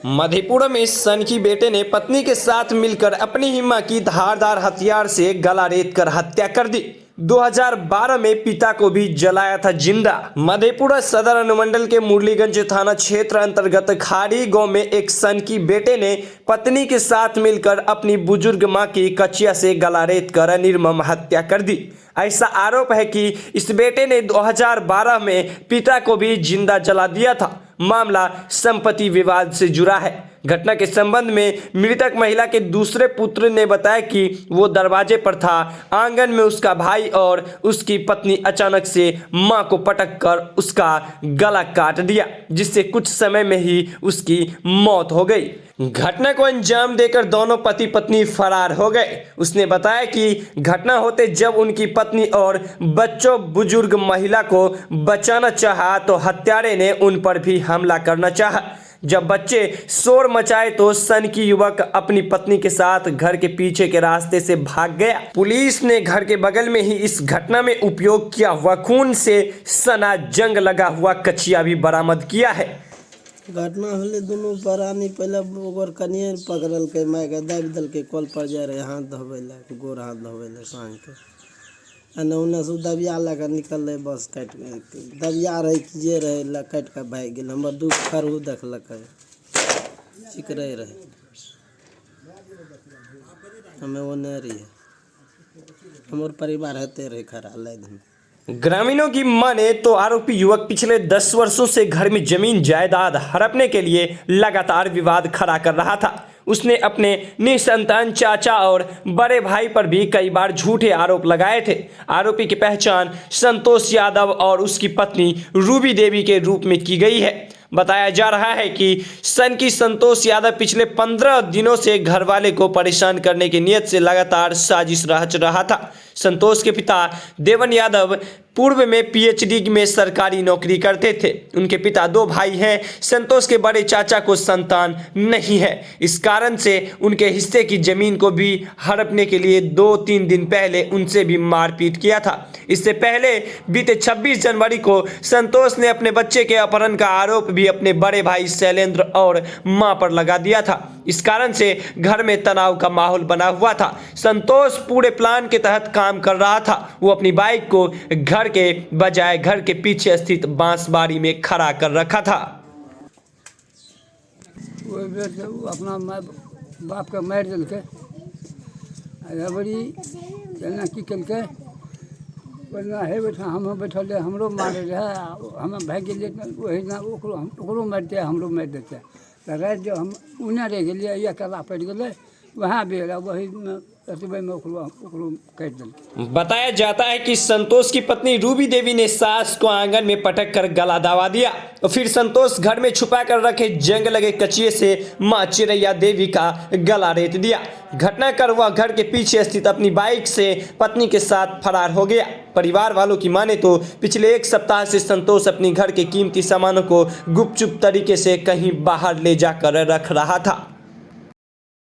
मधेपुरा में सनकी बेटे ने पत्नी के साथ मिलकर अपनी ही मां की धारदार हथियार से गला रेत कर हत्या कर दी। 2012 में पिता को भी जलाया था जिंदा। मधेपुरा सदर अनुमंडल के मुरलीगंज थाना क्षेत्र अंतर्गत खाड़ी गांव में एक सनकी बेटे ने पत्नी के साथ मिलकर अपनी बुजुर्ग मां की कचिया से गला रेत कर निर्मम हत्या कर दी। ऐसा आरोप है कि इस बेटे ने 2012 में पिता को भी जिंदा जला दिया था। मामला संपत्ति विवाद से जुड़ा है। घटना के संबंध में मृतक महिला के दूसरे पुत्र ने बताया कि वो दरवाजे पर था। आंगन में उसका भाई और उसकी पत्नी अचानक से मां को पटक कर उसका गला काट दिया, जिससे कुछ समय में ही उसकी मौत हो गई। घटना को अंजाम देकर दोनों पति पत्नी फरार हो गए। उसने बताया कि घटना होते जब उनकी पत्नी और बच्चों बुजुर्ग महिला को बचाना चाहा तो हत्यारे ने उन पर भी हमला करना चाहा। जब बच्चे शोर मचाए तो सनकी युवक अपनी पत्नी के साथ घर के पीछे के रास्ते से भाग गया। पुलिस ने घर के बगल में ही इस घटना में उपयोग किया हुआ खून से सना जंग लगा हुआ कचिया भी बरामद किया है। घटना होले दोनों प्राणी पहले ओकर कनिए पकड़ल के माय के दाबि दल के कल पर जाए रहे हाथ धोबेला गोर हाथ धोबेला सांग के अने उन्ने से दबिया लगा निकल रहे बस काट के दबिया रहे कि जे रहे काट के भाग गेल। हमर दू खरहू देखलक चिकरे रहे हमें वो नहीं रही हमर परिवार हेते रहे खरा लाद में। ग्रामीणों की माने तो आरोपी युवक पिछले 10 वर्षों से घर में जमीन जायदाद हड़पने के लिए लगातार विवाद खड़ा कर रहा था। उसने अपने निसंतान चाचा और बड़े भाई पर भी कई बार झूठे आरोप लगाए थे। आरोपी की पहचान संतोष यादव और उसकी पत्नी रूबी देवी के रूप में की गई है। बताया जा रहा है कि सनकी संतोष यादव पिछले 15 दिनों से घरवाले को परेशान करने की नीयत से लगातार साजिश रच रहा था। संतोष के पिता देवन यादव पूर्व में पीएचडी में सरकारी नौकरी करते थे। उनके पिता 2 भाई हैं। संतोष के बड़े चाचा को संतान नहीं है। इस कारण से उनके हिस्से की जमीन को भी हड़पने के लिए 2-3 दिन पहले उनसे भी मारपीट किया था। इससे पहले बीते 26 जनवरी को संतोष ने अपने बच्चे के अपहरण का आरोप भी अपने बड़े भाई शैलेंद्र और मां पर लगा दिया था। इस कारण से घर में तनाव का माहौल बना हुआ था। संतोष पूरे प्लान के तहत काम कर रहा था। वो अपनी बाइक को घर के बजाय घर के पीछे स्थित बांसबाड़ी में खड़ा कर रखा था। वो अपना बाप का मार दिल के बड़ी जना की कल के है बैठा हम बैठल हमरो मारे रहे हम भाग गए वही ना ओकरो मारते हमरो मार देते रात जो हम उन्हें रह गए या कला पड़ गए वहाँ भी वही बताया जाता है कि संतोष की पत्नी रूबी देवी ने सास को आंगन में पटक कर गला दबा दिया और फिर संतोष घर में छुपा कर रखे जंग लगे कचिए से मां चिरैया देवी का गला रेत दिया। घटना कर वह घर के पीछे स्थित अपनी बाइक से पत्नी के साथ फरार हो गया। परिवार वालों की माने तो पिछले 1 सप्ताह से संतोष अपनी घर के कीमती सामानों को गुपचुप तरीके से कहीं बाहर ले जाकर रख रहा था।